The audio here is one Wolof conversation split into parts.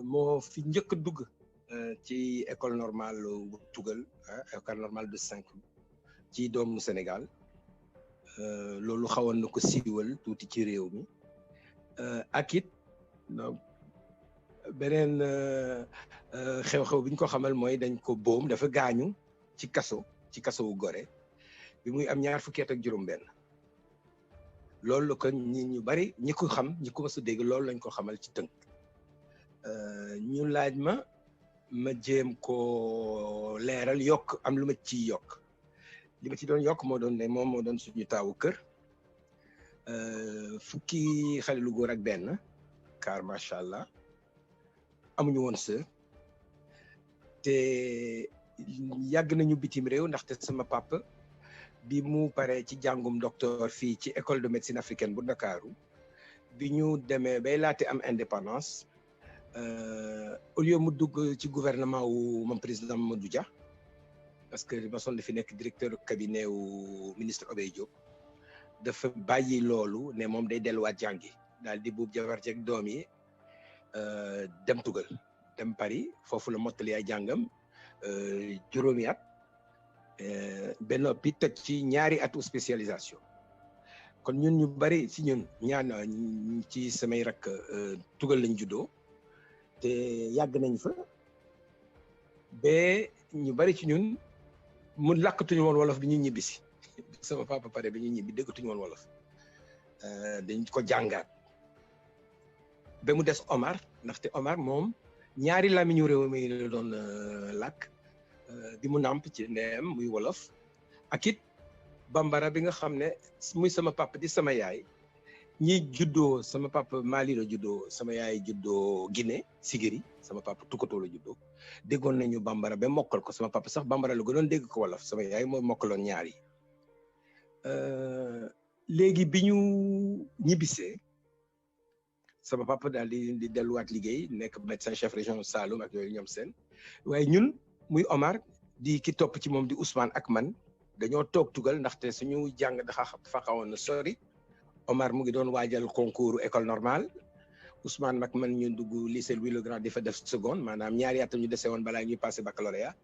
moo fi njëkk a dugg ci école normale bu Tugal école normale de Saint-Cloud ci doomu Sénégal loolu xawoon na ko siiwal tuuti ci réew mi ak it beneen xew-xew bi ñu ko xamal mooy dañ ko boom dafa gaañu ci kaso wu Gorée bi muy am ñaar fukki at ak juróom-benn loolu la ko ñu bari ñi ko xam ñi ko mës a dégg loolu lañ ko xamal ci tënk ñu laaj ma jéem ko leeral yokk am lu ma ciy yokk li ma ci doon yokk moo doon ne moom moo doon suñu taawu kër fukki xale lu góor ak benn car macha allah amuñu woon sœur te yàgg nañu bitim réew ndaxte sama papa bi mu paree ci jàngum docteur fii ci école de médecine africaine bu Ndakaaru bi ñu demee bay laate am indépendance au lieu mu dugg ci gouvernement wu moom président Mamadou Dia parce que ma son fi nekk directeur cabinet wu ministre Obey Diop dafa bàyyi loolu ne moom day delluwaat jàngi daal di buub jabar jeeg doom yi dem Tugal dem Paris foofu la mottali ay jàngam juróomi at ba noppi teg ci ñaari atu spécialisation kon ñun ñu bari si ñun ñaan ci samay rakk Tugal lañ juddoo te yàgg nañ fa ba ñu bari ci ñun mu làkkatuñu woon wolof bi ñu ñibbisi sama papa pare bi ñu ñibbi déggatuñu woon wolof dañ ko jàngaat ba mu des Omar ndaxte Omar moom ñaari làmmiñu réew mi la doon làkk bi mu nàmp ci ndeyam muy wolof ak it bambara bi nga xam ne muy sama papa di sama yaay ñi juddoo sama papa Mali la juddoo sama yaay juddoo Guinée Sigiri sama papa Tukoto la juddoo déggoon nañu bambara ba mokkal ko sama papa sax bambara la gënoon dégg ko wolof sama yaay mooy mokkaloon ñaar yi léegi bi ñu ñibbisee sama papa daal di delluwaat liggéey nekk médecin chef région Saloum ak yooyu ñoom seen waaye ñun muy Omar di ki topp ci moom di Ousmane ak man dañoo toog Tugal ndaxte suñu jàng dafa xawoon na sori Omar mu ngi doon waajal concours école normale Ousmane mag man ñu dugg lycée Louis le Grand di fa def seconde maanaam ñaari at ñu dese woon balaa ñuy passé baccalauréat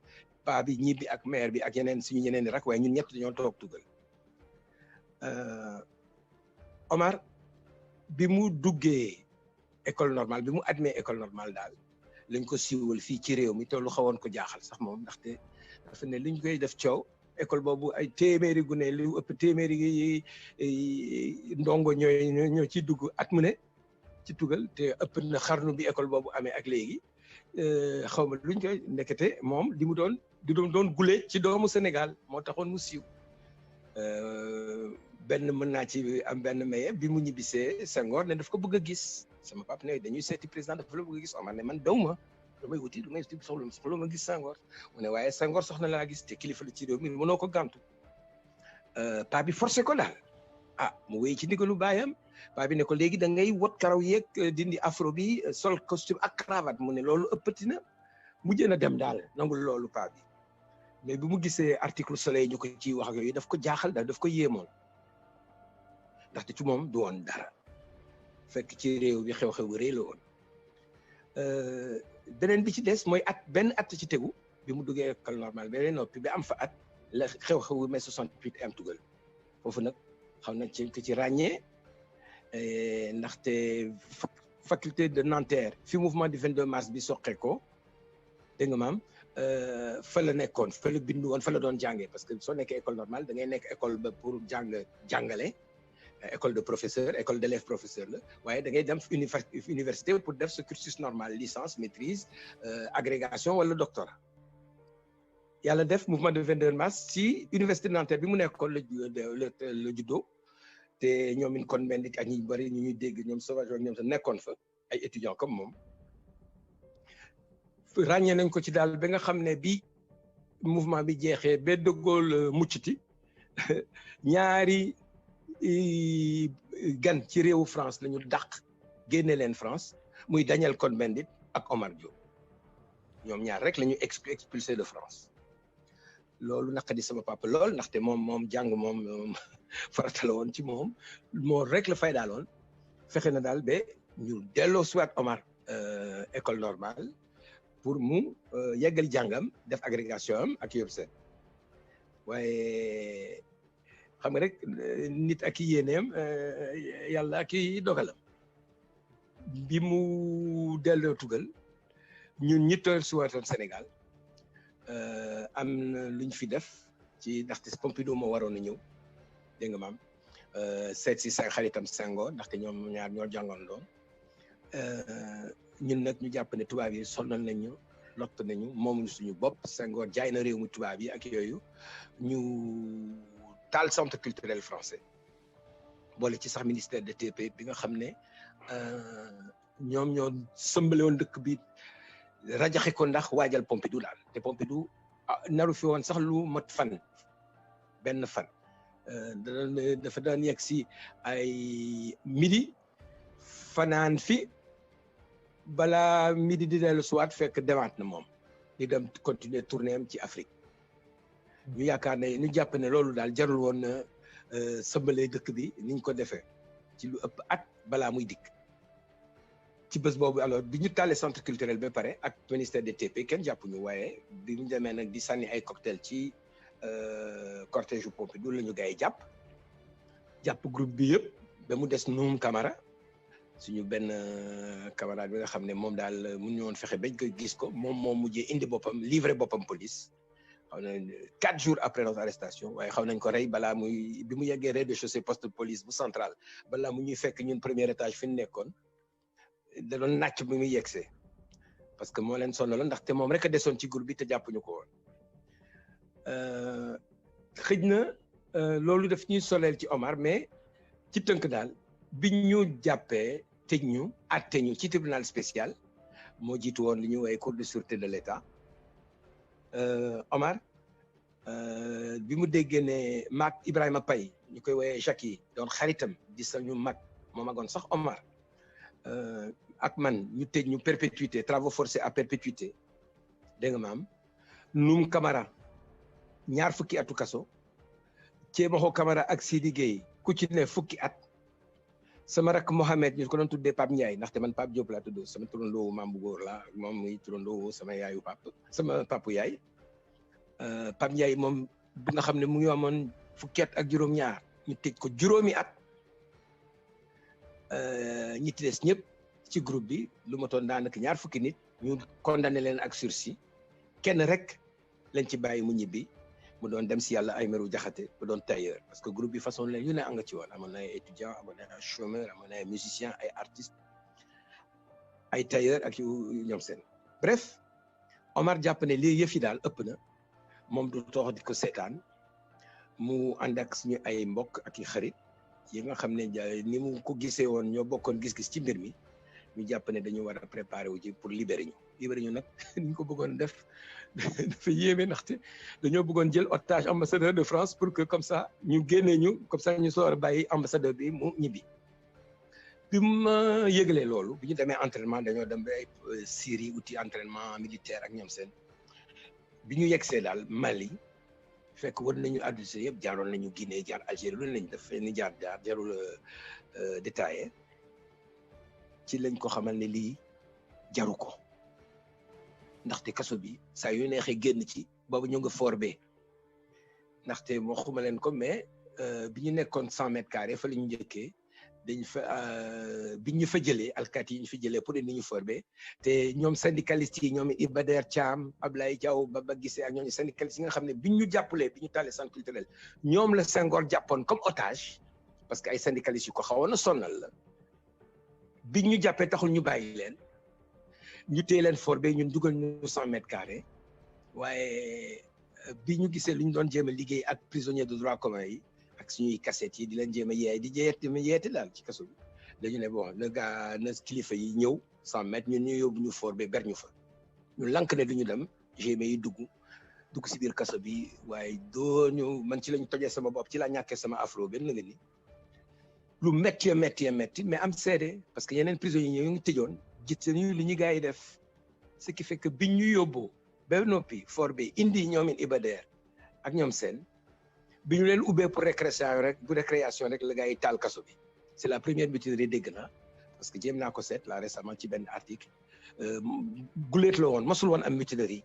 pa bi ñibbi ak maire bi ak yeneen suñu ñeneen di rak waaye ñun ñett dañoo toog Tugal Omar bi mu duggee école normale bi mu admee école normale daal lañ ko siiwal fii ci réew mi te lu xawoon ko jaaxal sax moom ndaxte dafa ne liñ koy def coow école boobu ay téeméeri gune lu ëpp téeméeri ndongo ñoo ciy dugg at mu ne ci Tugal te ëpp na xarnu bi école boobu amee ak léegi xaw ma luñ koy nekkate moom li mu doon gule ci doomu Sénégal moo taxoon mu siiw benn mën naa ci am benn maye bi mu ñibbisee Senghor ne daf ko bëgg a gis sama papa ne dañuy seeti président dafa la bëgg a gis Omar ne man daw ma damay wuti soxla ma gis Senghor mu ne waaye Senghor soxna laa gis te kilifa la ci réew mi mënoo ko gàntu paa bi forcé ko daal mu wéy ci ndigalu baayam paa bi ne ko léegi da ngay wot karaw yeeg dindi afro bi sol costume ak cravate mu ne loolu ëppati na mujj na dem daal nangul loolu paa bi mais bi mu gisee article Soleil ñu ko ciy wax ak yooyu daf ko jaaxal daal daf ko yéemoon ndaxte ci moom du woon dara fekk ci réew bi xew-xew bu rëy la woon beneen bi ci des mooy benn at ci tegu bi mu duggee école normale beneen noppi ba am fa at la xew-xewu mai 68 am Tugal foofu nag xam na ci ci ràññee ndaxte faculté de Nanterre fi mouvement du 22 mars bi soqee ko dégg nga maam fa la nekkoon fa la bindu woon fa la doon jàngee parce que soo nekkee école normale da ngay nekk école ba pour jàngale école de professeur école d'élève professeur la waaye da ngay dem université pour def ce cursus normal licence maîtrise agrégation wala doctorat yàlla def mouvement de 22 mars ci université de Nanterre bi mu nekkoon la juddoo te ñoom in kon mel ak ñi bëri ñu ñuy dégg ñoom sauvage ak ñoom sa nekkoon fa ay étudiants comme moom ràññee nañ ko ci daal ba nga xam ne bi mouvement bi jeexee ba De Gaulle mucciti ñaari gan ci réewu France la ñu dàq génne leen France muy Daniel Cohn-Bendit ak Omar Diop ñoom ñaar rek la ñu expulsé de France loolu naqadi sama papa lool ndaxte moom jàng moom farata la woon ci moom moo rek la fay daaloon fexe na daal ba ñu delloo siwaat Omar école normale pour mu yeggali jàngam def agrégation am ak yóbbu seen waaye xam nga rek nit ak i yéeneem yàlla ak i dogalam bi mu delloo tugal ñun ñi toll si waatoon Sénégal am na luñ fi def ci ndaxte Pompidou moo waroon a ñëw dégg nga maam seet si sa xaritam Senghor ndaxte ñoom ñaar ñoo jàngandoo ñun nag ñu jàpp ne tubaab yi sonal nañu lott nañu moomuñu suñu bopp Senghor jaay na réew mu tubaab yi ak yooyu ñu taal centre culturel français boole ci sax ministère de TP bi nga xam ne ñoom ñoo sëmbale woon dëkk bi rajaxe ko ndax waajal Pompidou daal te Pompidou naru fi woon sax lu mat benn fan dafa daan yegg si ay midi fanaan fi balaa midi di dellu suwaat fekk demaat na moom di dem continuer tournée am ci Afrique ñu yaakaar ne ñu jàpp ne loolu daal jarul woon na sëmbalee dëkk bi niñ ko defee ci lu ëpp at balaa muy dikk ci bés boobu alors bi ñu tàllee centre culturel ba pare ak ministère des TP kenn jàppuñu waaye bi ñu demee nag di sànni ay cocktail ci cortège Pompidou la ñu gars yi jàpp groupe bi yëpp ba mu des Noum Camara suñu benn camarade bi nga xam ne moom daal mun ñu woon fexe bañ ko gis ko moom mujjee indi boppam livré boppam police xaw na 4 jours après notre arrestation waaye xaw nañ ko rey balaa bi mu yeggee rez-de-chaussée poste de police bu central balaa mu ñuy fekk ñun premier étage fi ñu nekkoon da doon nàcc bi muy yegsee parce que moo leen sonaloon ndaxte moom rek a desoon ci groupe bi te jàppuñu ko woon xëj na loolu daf ñuy soleel ci Omar mais ci tënk daal bi ñu jàppee tëj ñu àtte ñu ci tribunal spécial moo jiitu woon li ñuy woowee cour de sûreté de l'État Omar bi mu déggee ne maag Ibrahima Paye ñu koy woowee Jacques yi doon xaritam di sañu mag moo magoon sax Omar ak man ñu tëj ñu perpétuité travaux forcés à perpétuité dégg nga maam Noum Camara ñaar fukki atu kaso Thiemokho Camara ak Sidi Gueye ku ci ne fukki at sama rakk Mohamed ñu ko doon tuddee Pape Ndiaye ndaxte man Pape Diop laa tudd sama turandoo maam bu góor la moom muy turandoo sama yaayu sama papu yaay Pape Ndiaye moom bi nga xam ne mu ngi amoon fukki at ak juróom-ñaar ñu tëj ko juróomi at ñi ci des ñëpp ci groupe bi lu ma toon daanaka ñaar fukki nit ñu condamné leen ak sursis kenn rek lañ ci bàyyi mu ñibbi mu doon dem si yàlla Aymerou Diakhaté mu doon tailleur parce que groupe bi façon leen yu ne nga ci woon amoon na ay étudiants amoon na ay chômeurs amoon na ay musiciens ay artistes ay tailleurs ak yu ñoom seen bref Omar jàpp ne lii yëf yi daal ëpp na moom du toox di ko seetaan mu ànd ak suñu ay mbokk ak i xarit yi nga xam ne ni mu ko gisee woon ñoo bokkoon gis-gis ci mbir mi ñu jàpp ne dañu war a préparer wu ji pour libérer ñu nag ñu ko bëggoon def dafa yéeme ndaxte dañoo bëggoon jël otage ambassadeur de France pour que comme ça ñu génnee ñu comme ça ñu soor a bàyyi ambassadeur bi mu ñibbi bi ma yëgalee loolu bi ñu demee entraînement dañoo dem ba ay Syrie uti entraînement militaire ak ñoom seen bi ñu yegsee daal Mali fekk war nañu adducé yëpp jaaroon nañu Guinée jaar Algérie lu lañ def ni jaar jarul détaillé ci lañ ko xamal ne lii jaru ko ndaxte kaso bi saa yu neexee génn ci boobu ñu nga forbee ndaxte moo xuma leen ko mais bi ñu nekkoon 100 mètres carrés fa la ñu njëkkee dañ fa bi ñu fa jëlee alkaati yi ñu fa jëlee pour ni ñu forbee te ñoom syndicalistes yi ñoom Iba Der Thiam Ablaye Diaw Baba Guissé ak ñooñu syndicalistes yi nga xam ne bi ñu jàppalee bi ñu tàllee centre culturel ñoom la Senghor jàppoon comme otage parce que ay syndicalistes yu ko xawoon a sonnal la bi ñu jàppee taxul ñu bàyyi leen ñu téye leen forbee ñun dugal ñu 100 mètres carrés waaye bi ñu gisee lu ñu doon jéem a liggéey ak prisonniers de droit commun yi ak suñuy cassettes yi di leen jéem a yeete daal ci kaso bi dañu ne bon le gars na kilifa yi ñëw 100 mètres ñun ñu yóbbu ñu forbee ber ñu fa ñu lank ne duñu dem GMA yi dugg si biir kaso bi waaye doo ñu man ci lañu tojee sama bopp ci laa ñàkkee sama afro benn nga ni lu métti mais am seede parce que yeneen prisonniers yi ñu ngi tëjoon gis nañu li ñu gars yi def ce qui fait que biñ ñu yóbboo ba noppi forbee indi ñoomin Iba Der ak ñoom seen bi ñu leen ubbee pour récréation rek la gars yi taal kaso bi c'est la première mutinerie dégg naa parce que jéem naa ko seet là récemment ci benn article guleet la woon masul woon am mutinerie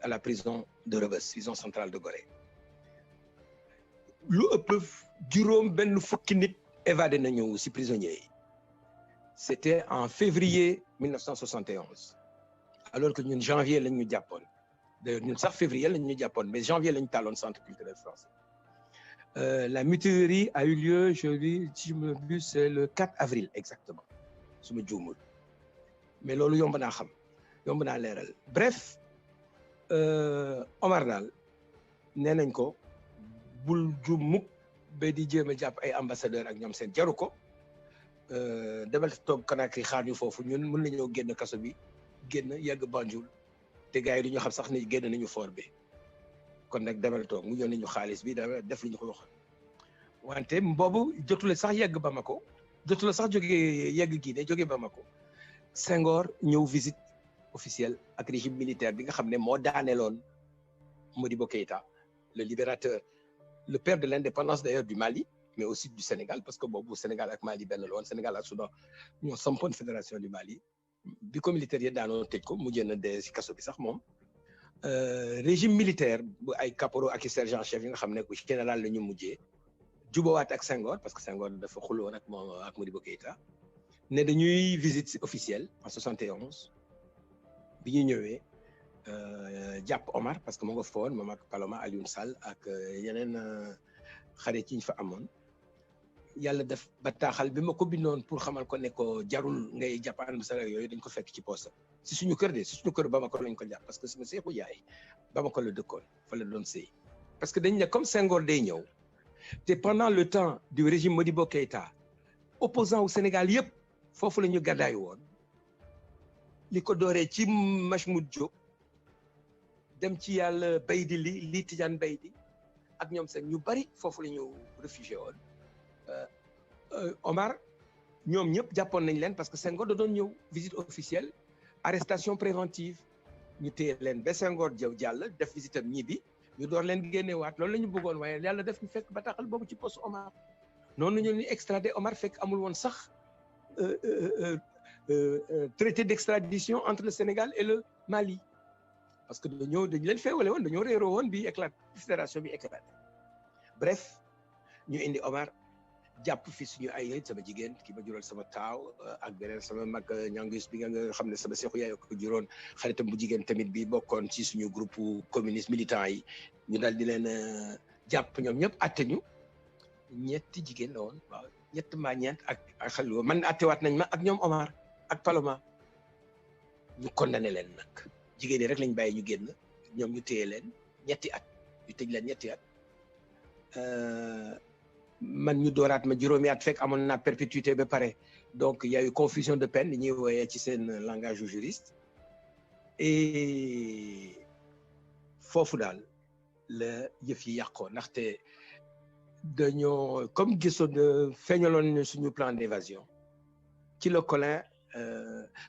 à la prison de Rebeuss prison centrale de Gorée lu ëpp juróom benn fukki nit évadé nañu ci prisonniers yi c'était en février 1971 alors que ñun janvier lañ ñu jàppoon d'ailleurs ñun sax février lañ ñu jàppoon mais janvier lañ tàlloon centre culturel français la mutinerie a eu lieu je me rappelle c'est le 4 avril exactement su ma juumul mais loolu yomb naa xam yomb naa leeral bref Omar daal nee nañ ko bul juum mukk ba di jéem a jàpp ay ambassadeur ak ñoom seen jaru ko demal toog Conakry xaar ñu foofu ñun mën nañoo génn kaso bi génn yegg Banjul te gars yi du ñu xam sax ni génn nañu fort bi kon nag demal toog mu yónnee ñu xaalis bi da def li ñu ko wax wante boobu jotule sax yegg Bamako jotule sax jógee yegg Guinée jógee Bamako Senghor ñëw visite officielle ak régime militaire bi nga xam ne moo daaneeloon Modibo Keïta le libérateur le père de l'indépendance d'ailleurs du Mali mais aussi du Sénégal parce que boobu Sénégal ak Mali benn la woon Sénégal ak Soudan ñoo sampoon fédération du Mali bi ko militaire yi daanoo tëj ko mujjee na dee si kaso bi sax moom régime militaire bu ay caporaux ak i sergent chef yi nga xam ne ku général la ñu mujjee jubawaat ak Senghor parce que Senghor dafa xuloon ak moom ak Modibo Keïta ne dañuy visite officielle en 71 bi ñu ñëwee jàpp Omar parce que moo nga foon moom ak Paloma Alioune Sall ak yeneen xarit yi ñu fa amoon yàlla def bataaxal bi ma ko bindoon pour xamal ko ne ko jarul ngay jàpp ambassadeur yooyu dañ ko fekk ci poste si suñu kër de si suñu kër Bamako lañ ko jàpp parce que sama seexu yaay Bamako la dëkkoon fa la doon sëy parce que dañ ne comme Senghor day ñëw te pendant le temps du régime Modibo Keïta opposant au Sénégal yëpp foofu la ñu gàddaay woon li ko dooree ci Majmoud Diop dem ci yàlla Baydi li Tidiane Baydi ak ñoom seen ñu bari foofu la ñu réfugié woon Omar ñoom ñëpp jàppoon nañ leen parce que Senghor da doon ñëw visite officielle arrestation préventive ñu téye leen ba Senghor jàll def visite am ñibbi ñu door leen génneewaat loolu la ñu bëggoon waaye yàlla def ñu fekk bataaxal boobu ci poste Omar noonu ñu ni extradé Omar fekk amul woon sax traité d'extradition entre le Sénégal et le Mali parce que dañu leen feewale woon dañoo réeroo woon bi éclaté fédération bi éclaté bref ñu indi Omar jàpp fi suñu ay sama jigéen ki ma jural sama taaw ak beneen sama mag ñangus bi nga xam ne sama seexu yaay ko juróon xaritam bu jigéen tamit bi bokkoon ci suñu groupe communiste militant yi ñu daal di leen jàpp ñoom ñëpp atte ñu ñetti jigéen la woon waaw ñett mbaa ñeent ak xale man attewaat nañ ma ak ñoom Omar ak Paloma ñu condamné leen nag jigéen ñi rek lañ bàyyi ñu génn ñoom ñu téye leen ñetti at ñu tëj leen ñetti at man ñu dooraat ma juróomi at fekk amoon naa perpétuité ba pare donc il y a eu confusion de peine li ñuy wooyee ci seen langage juriste et foofu daal la yëf yi yàqoo ndaxte dañoo comme gisoon feeñaloon suñu plan d'évasion ci la Collin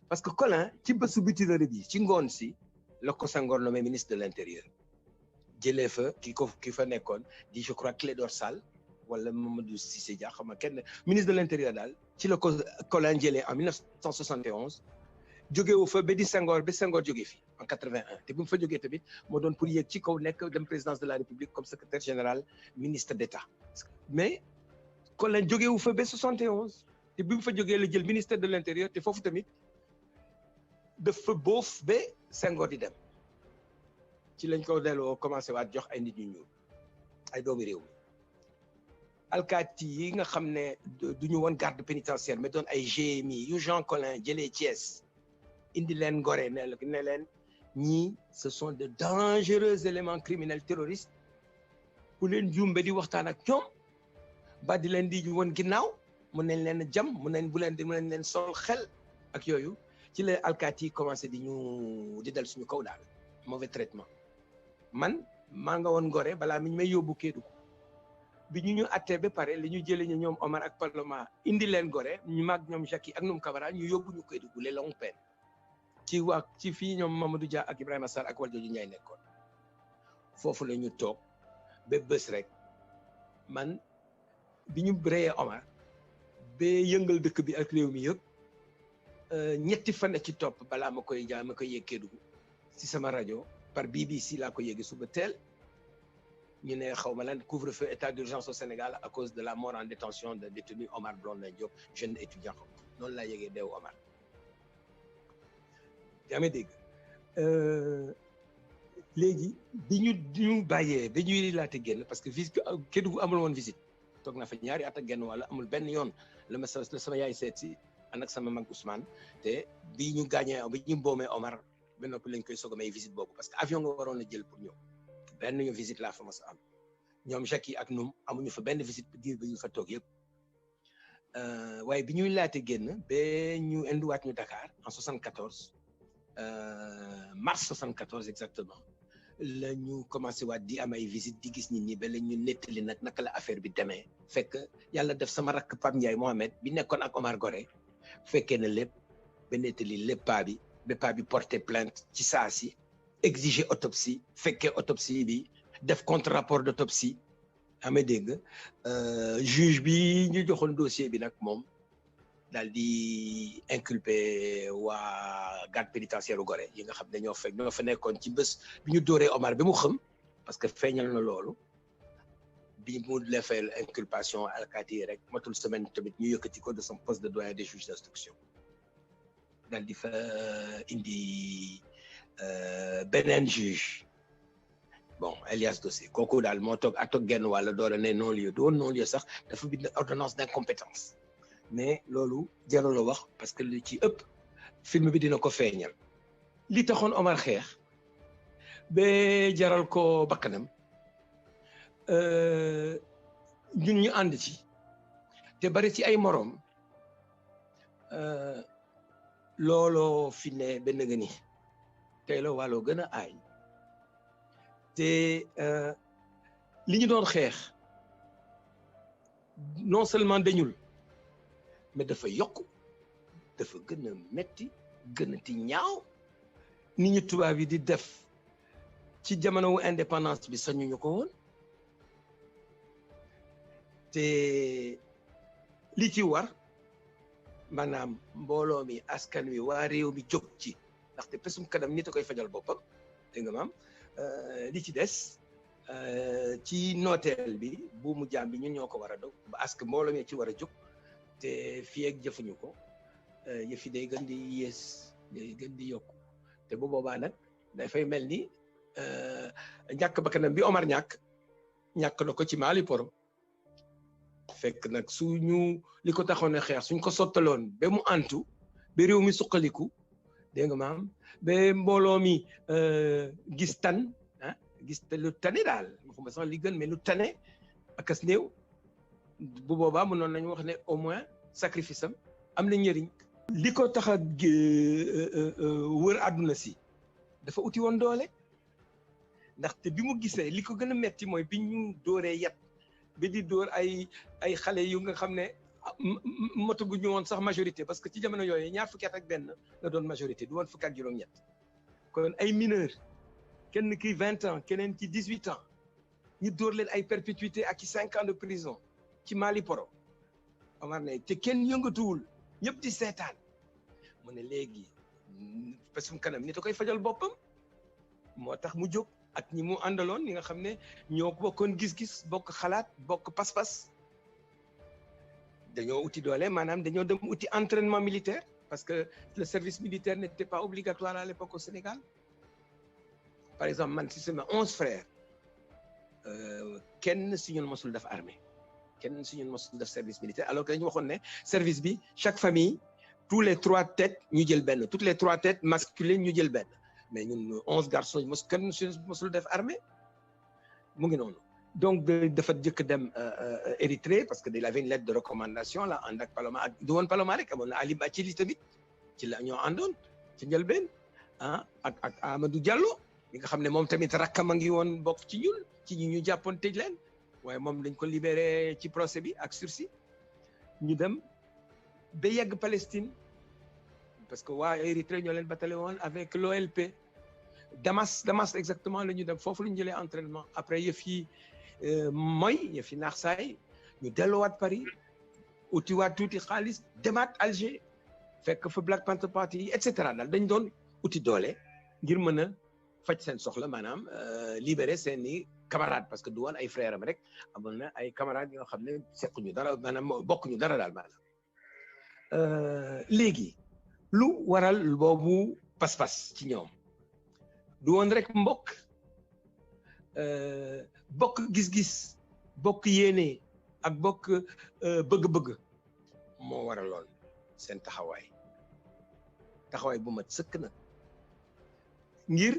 parce que Collin ci bésu mutinerie bi ci ngoon si la ko Senghor nommé ministre de l'intérieur jëlee fa ki fa nekkoon di je crois Clédor Sall wala Mamadou Cissé Dia xam nga kenn ministre de l'intérieur daal ci la ko Collin jëlee en 1971 jógewu fa ba di Senghor ba Senghor jóge fi en 81 te bu mu fa jógee tamit moo doon pour yéeg ci kaw nekk dem présidence de la République comme secrétaire général ministre d'État mais Collin jógewu fa ba 71 te bi mu fa jógee la jël ministère de l'intérieur te foofu tamit dafa boof ba Senghor di dem ci lañ ko delloo commencé waat jox ay nit ñu ñuul ay doomi réew mi alkaati yi nga xam ne duñu woon garde pénitentiaire mais doon ay GMI yu Jean Collin jëlee Thiès indi leen Gorée ne leen ñii ce sont de dangereux éléments criminels terroristes bu leen jumbe di waxtaan ak ñoom ba di leen di woon ginnaaw mun nañ leen jam mun nañ leen sol xel ak yooyu ci la alkaati yi commencé di dal suñu kaw daal mauvais traitement man maa nga woon Gorée balaa mi ñu may yóbbu Kédougou bi ñu attee ba pare li ñu jëlee ñu ñoom Omar ak Paloma indi leen Gorée ñu mag ñoom Jackie ak ñoom Camara ñu yóbbu ñu Kédougou les longues peines ci fii ñoom Mamadou Dia ak Ibrahima Sarr ak Valdiodio Ndiaye nekkoon foofu la ñu toog ba bés rek man bi ñu reyee Omar ba yëngal dëkk bi ak réew mi yëpp ñetti fan ci topp balaa ma koy yëg Kédougou si sama rajo par BBC laa ko yëgee suba teel ñu ne xaw ma lan couvre-feu état d'urgence au Sénégal à cause de la mort en détention de détenu Omar Blondin Diop jeune étudiant noonu laa yëgee deewu Omar yaa ngi dégg léegi bi ñu bàyyee ba ñuy laata génn parce que visite Kédougou amul woon visite toog na fa ñaari at ak genn wala amul benn yoon la sama yaay seet si ànd ak sama mag Ousmane te bi ñu gaañee bi ñu boomee Omar ba noppi lañ koy soog a may visite boobu parce que avion nga waroon a jël pour ñëw benn ñu visite laa fa mos a am ñoom Jackie ak ñoom amuñu fa benn visite diir ba ñu fa toog yëpp waaye bi ñuy laate génn ba ñu indiwaat ñu Dakar en 74 mars 74 exactement la ñu commencé waat di am ay visite di gis nit ñi ba la ñu nettali nag naka la affaire bi demee fekk yàlla def sama rakk Pape Ndiaye Mohamed bi nekkoon ak Omar Goré fekkee na lépp ba nettali lépp paa bi porté plainte ci saa si exiger autopsie fekkee autopsie bi def contre rapport d'autopsie amee dégg juge bi ñu joxoon dossier bi nag moom daal di inculpé waa garde pénitentiaire u Gorée yi nga xam ne ñoo fa nekkoon ci bés bi ñu dóoree Omar bi mu xam parce que feeñal na loolu bi mu defee inculpation alkaati yi rek matul semaine tamit ñu yëkkati ko de son poste de doyen des juges d'instruction daal di fa indi beneen juge bon Elias Dossé kooku daal moo toog at ak genn wàlla door a ne non-lieu doon non-lieu sax dafa bind ordonnance d'incompétence mais loolu jarul a wax parce que li ci ëpp film bi dina ko feeñal li taxoon Omar xeex ba jaral ko bakkanam ñun ñu ànd ci te bari ci ay moroom looloo fi ne benn nga ni tey la wàlloo gën a aay te li ñu doon xeex non seulement dañul mais dafa yokk dafa gën a metti gën a ti ñaaw nit ñu tubaab yi di def ci jamono wu indépendance bi sañuñu ko woon te li ci war maanaam mbooloo mi askan wi waa réew mi jóg ci ndaxte pesum kanam nit a koy fajal boppam dégg nga maam li ci des ci nooteel bi buumu jaam bi ñun ñoo ko war a dog parce que mbooloo mi ci war a jóg te fii ak jëfuñu ko yëf yi day gën di yées day gën di yokku te bu boobaa nag dafay mel ni ñàkk bakkanam bi Omar ñàkk na ko ci Mali Poro fekk nag suñu li ko taxoon a xeex suñ ko sottaloon ba mu antu ba réew mi suqaliku dégg nga maam ba mbooloo mi gis tan gis te lu tane daal waxuma sax li gën mais lu tane akas néew bu boobaa mënoon nañu wax ne au moins sacrifice am na njëriñ. li ko tax a wër àdduna si dafa uti woon doole ndaxte bi mu gisee li ko gën a metti mooy bi ñu dóoree yat bi di dóor ay xale yu nga xam ne motaguñu woon sax majorité parce que ci jamono yooyu ñaar fukki at ak benn la doon majorité du woon fukki ak juróom-ñett kon ay mineurs kenn ki 20 ans keneen ci 18 ans ñu dóor leen ay perpétuité ak ci 5 ans de prison ci Mali Poro Omar ne te kenn yëngatuwul ñëpp di seetaan mu ne léegi pesum kanam nit a koy fajal boppam moo tax mu jóg ak ñi mu àndaloon ñi nga xam ne ñoo bokkoon gis-gis bokk xalaat bokk pas-pas dañoo uti doole maanaam dañoo dem uti entraînement militaire parce que le service militaire n'était pas obligatoire à l'époque au Sénégal par exemple man si sama 11 frères kenn si ñun mosul def armée kenn si ñun mosul def service militaire alors que dañu waxoon ne service bi chaque famille tous les 3 têtes ñu jël benn toutes les 3 têtes masculines ñu jël benn mais ñun 11 garçons kenn si mosul def armée mu ngi noonu donc dafa jëkk dem Érythrée parce que il avait une lettre de recommandation là ànd ak Paloma ak du woon Paloma rek amoon na Ali Bathily tamit ci la ñoo àndoon ci njëlbeen ak Amadou Diallo mi nga xam ne moom tamit rakkam a ngi woon bokk ci ñun ci ñi ñu jàppoon tëj leen waaye moom dañ ko libéré ci procès bi ak sursis ñu dem ba yegg Palestine parce que waa Érythrée ñoo leen batale woon avec l'OLP Damas exactement la ñu dem foofu la ñu jëlee entraînement après yëf yi yëf yi naax saay ñu delluwaat Paris utiwaat tuuti xaalis demaat Alger fekk fa Black Panther Party et cetera daal dañ doon uti doole ngir mën a faj seen soxla maanaam libérer seeni camarades parce que du woon ay frères am rek amoon na ay camarades yoo xam ne sequñu dara maanaam bokkuñu dara daal maanaam léegi lu waral boobu pas-pas ci ñoom du woon rek bokk gis-gis bokk yéene ak bokk bëgg-bëgg moo waral lool seen taxawaay bu mat sëkk na ngir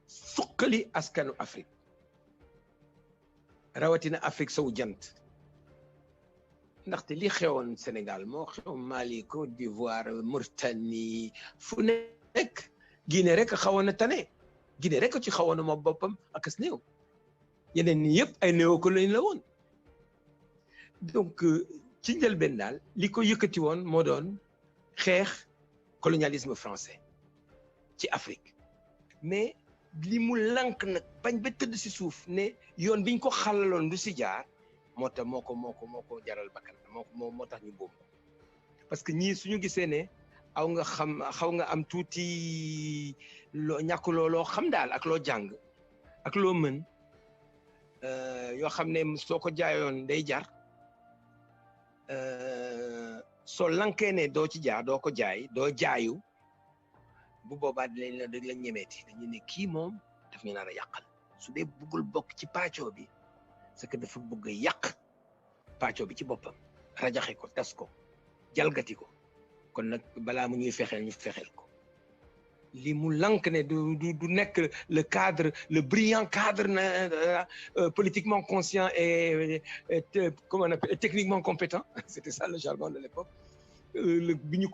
suqali askanu Afrique rawatina Afrique sowu jant ndaxte li xewoon Sénégal moo xew Mali Côte d'Ivoire Mauritanie fu nekk Guinée rek xawoon na tane Guinée rek ci xawoon na moom boppam ak as néew yeneen ni yëpp ay néocolonie la woon donc ci njëlbeen daal li ko yëkkati woon moo doon xeex colonialisme français ci Afrique mais li mu lank nag bañ ba tëdd si suuf ne yoon biñ ko xalaloon du si jaar moo tax moo ko jaral bakkan moo tax ñu boobu parce que ñii suñu gisee ne xaw nga am tuuti loo ñàkkuloo loo xam daal ak loo jàng ak loo mën yoo xam ne soo ko jaayoon day jar soo lankee ne doo ci jaar doo ko jaay doo jaayu bu boobaa dañ la ñemeeti dañu ne kii moom daf ñu nar a yàqal su dee bëggul bokk ci pàccoo bi c'est que dafa bëgg a yàq pàccoo bi ci boppam rajaxe ko tas ko jalgati ko kon nag balaa mu ñuy fexeel ñu fexeel ko li mu lank ne du nekk le cadre le brillant cadre politiquement conscient et comment on appelle techniquement compétent c'était ça le jargon de l'époque bi ñu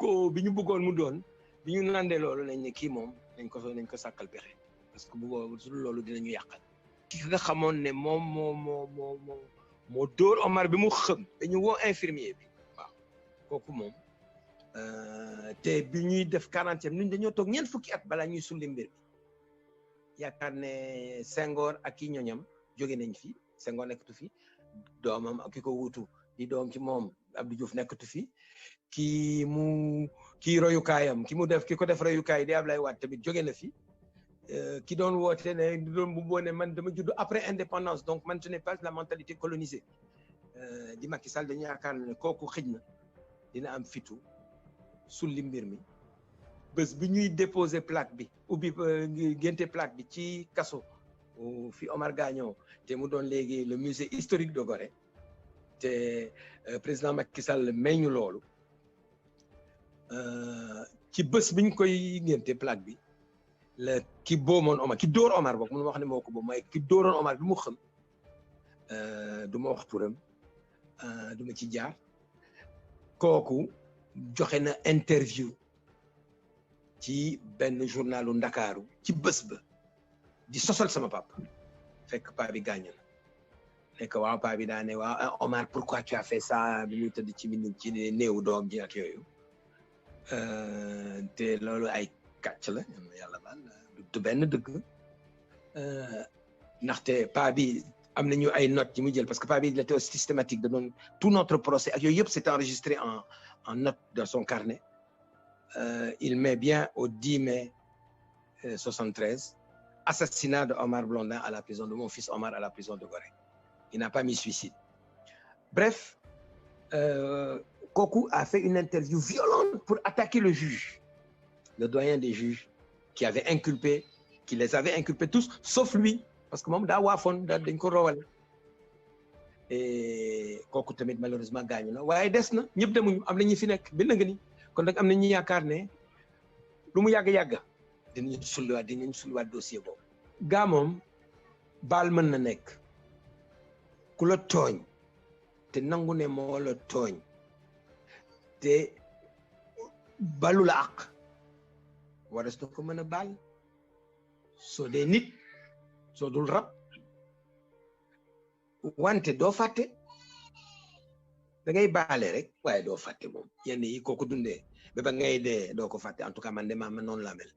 bëggoon mu doon bi ñu nandee loolu nañ ne kii moom nañ ko sàkkal pexe parce que bu boobu su loolu dinañu yàqal ki nga xamoon ne moom moo dóor Omar bi mu xëm dañu woo infirmier bi waaw kooku moom te bi ñuy def 40e ñun dañoo toog ñeent fukki at balaa ñuy sulli mbir bi yaakaar ne Senghor ak ki ñoñam jóge nañ fi Senghor nekkatu fi doomam ak ki ko wuutu di doom ci moom Abdou Diouf nekkatu fi kii royukaayam ki ko def royukaay di Ablaye Wade tamit jóge na fi ki doon woote ne doon bu boone man dama judd après indépendance donc man je n'ai pas la mentalité colonisée di Macky Sall dañu yaakaar ne kooku xëj na dina am fitu sulli mbir mi bés bi ñuy déposer plaque bi ubbi génte plaque bi ci kaso fi Omar gaañoo te mu doon léegi le musée historique de Gorée te président Macky Sall may ñu loolu ci bés bi ñu koy génte plaque bi la ki boomoon Omar ki dóor Omar boog mun wax ne moo ko boobu mooy ki dóoroon Omar bi mu xam du ma wax turam du ma ci jaar kooku joxe na interview ci benn journalu Ndakaaru ci bés ba di sosal sama papa fekk paa bi gaañu na nekk waaw paa bi daa ne waaw Omar pourquoi tu as fait ça bi muy tëdd ci néewu doom ji ak yooyu te loolu ay kàcc la yàlla baal du benn dëgg ndaxte paa bi am nañu ay notes yi mu jël parce que paa bi il était systématique de doon tout notre procès ak yooyu yëpp c'était enregistré en note dans son carnet il met bien au 10 mai 73 assassinat de Omar Blondin à la prison de mon fils Omar à la prison de Gorée il n'a pas mis suicide bref Kokou a fait une interview violente pour attaquer le juge le doyen des juges qui les avait inculpés tous sauf lui parce que moom daa waafoon dañ ko rowal et kooku tamit malheureusement gaañu na waaye des na ñëpp demuñu am na ñi fi nekk bind nga ni kon nag am na ñi yaakaar ne lu mu yàgg-yàgg dinañu sulliwaat dossier boobu gaa moom baal mën na nekk ku la tooñ te nangu ne moo la tooñ te balu la àq waras na ko mën a baal soo dee nit soo dul rab wante doo fàtte da ngay baale rek waaye doo fàtte moom yenn yi kooku dundee ba ngay dee doo ko fàtte en tout cas man de ma noonu laa mel